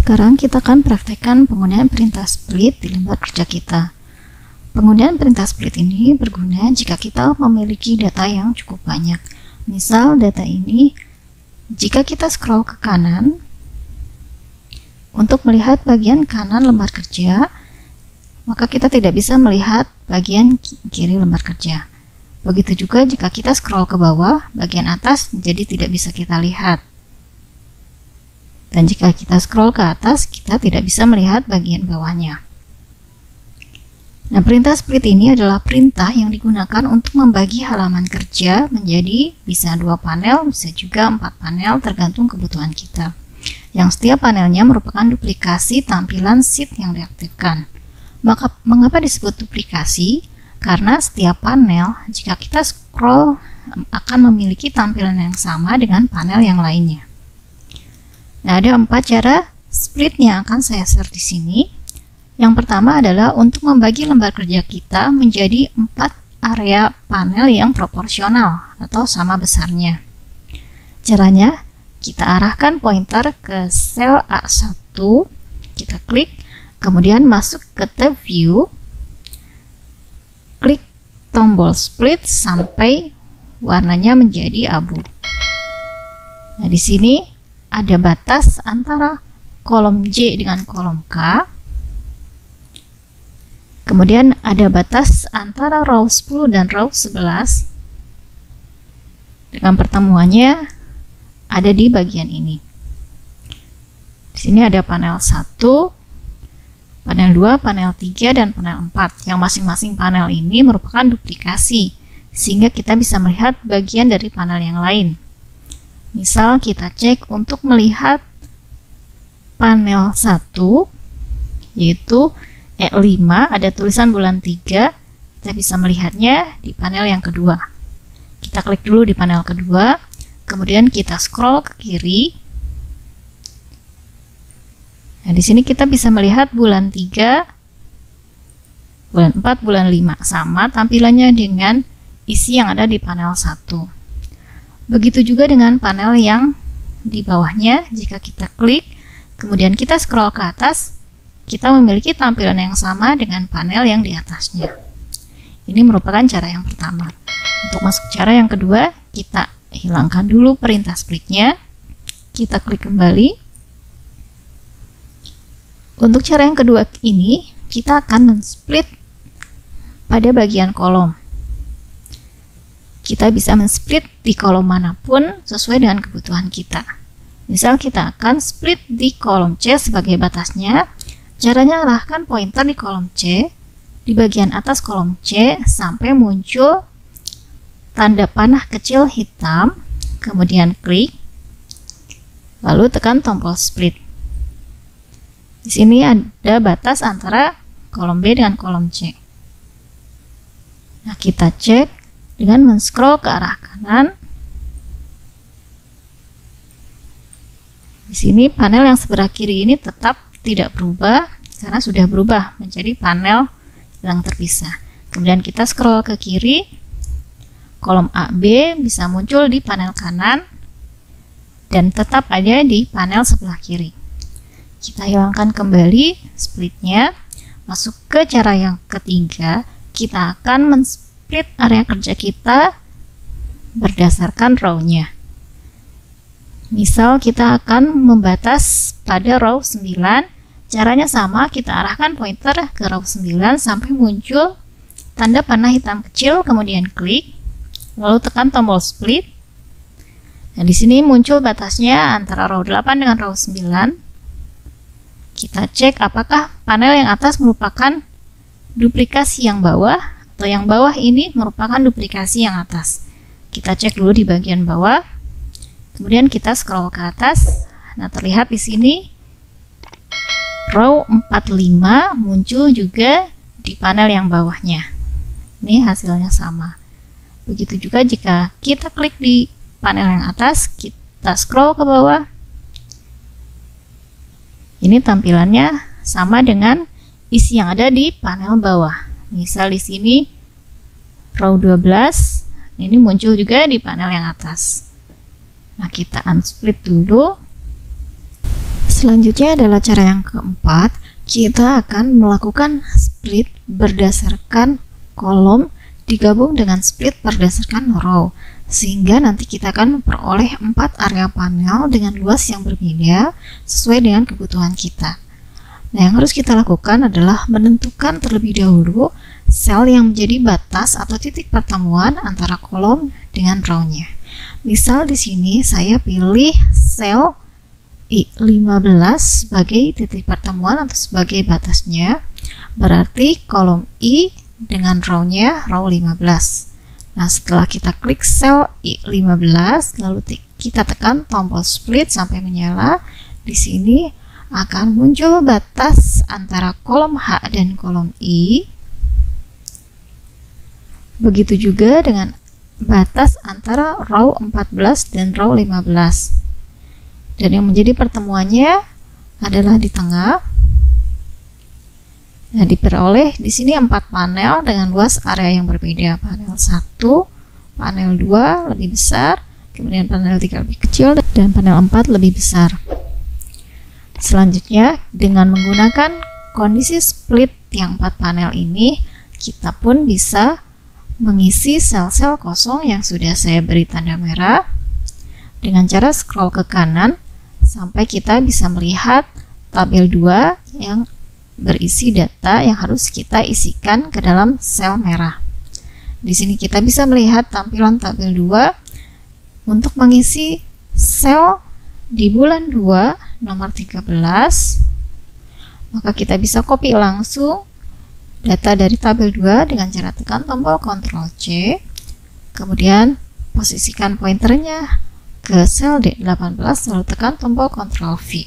Sekarang kita akan praktekkan penggunaan perintah split di lembar kerja kita. Penggunaan perintah split ini berguna jika kita memiliki data yang cukup banyak. Misal data ini, jika kita scroll ke kanan, untuk melihat bagian kanan lembar kerja, maka kita tidak bisa melihat bagian kiri lembar kerja. Begitu juga jika kita scroll ke bawah, bagian atas jadi tidak bisa kita lihat. Dan jika kita scroll ke atas, kita tidak bisa melihat bagian bawahnya. Nah, perintah split ini adalah perintah yang digunakan untuk membagi halaman kerja menjadi bisa 2 panel, bisa juga 4 panel, tergantung kebutuhan kita. Yang setiap panelnya merupakan duplikasi tampilan sheet yang diaktifkan. Mengapa disebut duplikasi? Karena setiap panel, jika kita scroll, akan memiliki tampilan yang sama dengan panel yang lainnya. Nah, ada 4 cara split yang akan saya share di sini. Yang pertama adalah untuk membagi lembar kerja kita menjadi 4 area panel yang proporsional atau sama besarnya. Caranya, kita arahkan pointer ke sel A1, kita klik, kemudian masuk ke tab View, klik tombol split sampai warnanya menjadi abu. Nah, di sini ada batas antara kolom J dengan kolom K. Kemudian ada batas antara row 10 dan row 11. Dengan pertemuannya ada di bagian ini. Di sini ada panel 1, panel 2, panel 3, dan panel 4. Yang masing-masing panel ini merupakan duplikasi, sehingga kita bisa melihat bagian dari panel yang lain. Misal kita cek untuk melihat panel 1, yaitu E5, ada tulisan bulan 3, kita bisa melihatnya di panel yang kedua. Kita klik dulu di panel kedua, kemudian kita scroll ke kiri. Nah, di sini kita bisa melihat bulan 3, bulan 4, bulan 5, sama tampilannya dengan isi yang ada di panel 1. Begitu juga dengan panel yang di bawahnya, jika kita klik, kemudian kita scroll ke atas, kita memiliki tampilan yang sama dengan panel yang di atasnya. Ini merupakan cara yang pertama. Untuk masuk cara yang kedua, kita hilangkan dulu perintah splitnya, kita klik kembali. Untuk cara yang kedua ini, kita akan men-split pada bagian kolom. Kita bisa men-split di kolom manapun sesuai dengan kebutuhan kita. Misal kita akan split di kolom C sebagai batasnya. Caranya arahkan pointer di kolom C, di bagian atas kolom C sampai muncul tanda panah kecil hitam, kemudian klik, lalu tekan tombol split. Di sini ada batas antara kolom B dengan kolom C. Nah, kita cek dengan men-scroll ke arah kanan. Di sini panel yang sebelah kiri ini tetap tidak berubah karena sudah berubah menjadi panel yang terpisah. Kemudian kita scroll ke kiri, kolom AB bisa muncul di panel kanan dan tetap ada di panel sebelah kiri. Kita hilangkan kembali splitnya, masuk ke cara yang ketiga, kita akan men-split area kerja kita berdasarkan row-nya. Misal kita akan membatas pada row 9, caranya sama, kita arahkan pointer ke row 9 sampai muncul tanda panah hitam kecil, kemudian klik, lalu tekan tombol split. Nah, di sini muncul batasnya antara row 8 dengan row 9. Kita cek apakah panel yang atas merupakan duplikasi yang bawah, atau yang bawah ini merupakan duplikasi yang atas. Kita cek dulu di bagian bawah, kemudian kita scroll ke atas. Nah, terlihat di sini row 45 muncul juga di panel yang bawahnya. Ini hasilnya sama. Begitu juga jika kita klik di panel yang atas, kita scroll ke bawah. Ini tampilannya sama dengan isi yang ada di panel bawah. Misal di sini row 12, ini muncul juga di panel yang atas. Nah, kita unsplit dulu. Selanjutnya adalah cara yang keempat. Kita akan melakukan split berdasarkan kolom digabung dengan split berdasarkan row, sehingga nanti kita akan memperoleh 4 area panel dengan luas yang berbeda sesuai dengan kebutuhan kita. Nah, yang harus kita lakukan adalah menentukan terlebih dahulu sel yang menjadi batas atau titik pertemuan antara kolom dengan row-nya. Misal di sini saya pilih sel I15 sebagai titik pertemuan atau sebagai batasnya, berarti kolom I dengan row-nya row 15. Nah, setelah kita klik sel I15 lalu kita tekan tombol split sampai menyala, di sini akan muncul batas antara kolom H dan kolom I. Begitu juga dengan batas antara row 14 dan row 15. Dan yang menjadi pertemuannya adalah di tengah. Nah, diperoleh di sini 4 panel dengan luas area yang berbeda. Panel 1, panel 2 lebih besar, kemudian panel 3 lebih kecil, dan panel 4 lebih besar. Selanjutnya, dengan menggunakan kondisi split yang 4 panel ini, kita pun bisa mengisi sel-sel kosong yang sudah saya beri tanda merah dengan cara scroll ke kanan sampai kita bisa melihat tabel 2 yang berisi data yang harus kita isikan ke dalam sel merah. Di sini kita bisa melihat tampilan tabel 2 untuk mengisi sel di bulan 2 nomor 13. Maka kita bisa copy langsung data dari tabel 2 dengan cara tekan tombol Ctrl C, kemudian posisikan pointernya ke sel D18 lalu tekan tombol Ctrl V.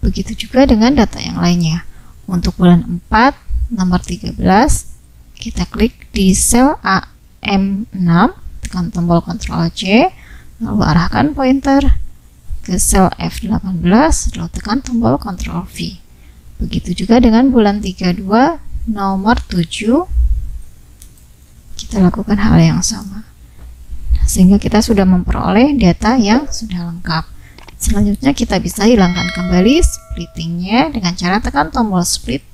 Begitu juga dengan data yang lainnya. Untuk bulan 4 nomor 13 kita klik di sel AM6, tekan tombol Ctrl C lalu arahkan pointer ke sel F18 lalu tekan tombol Ctrl V. Begitu juga dengan bulan 32 nomor 7, kita lakukan hal yang sama sehingga kita sudah memperoleh data yang sudah lengkap. Selanjutnya kita bisa hilangkan kembali splittingnya dengan cara tekan tombol split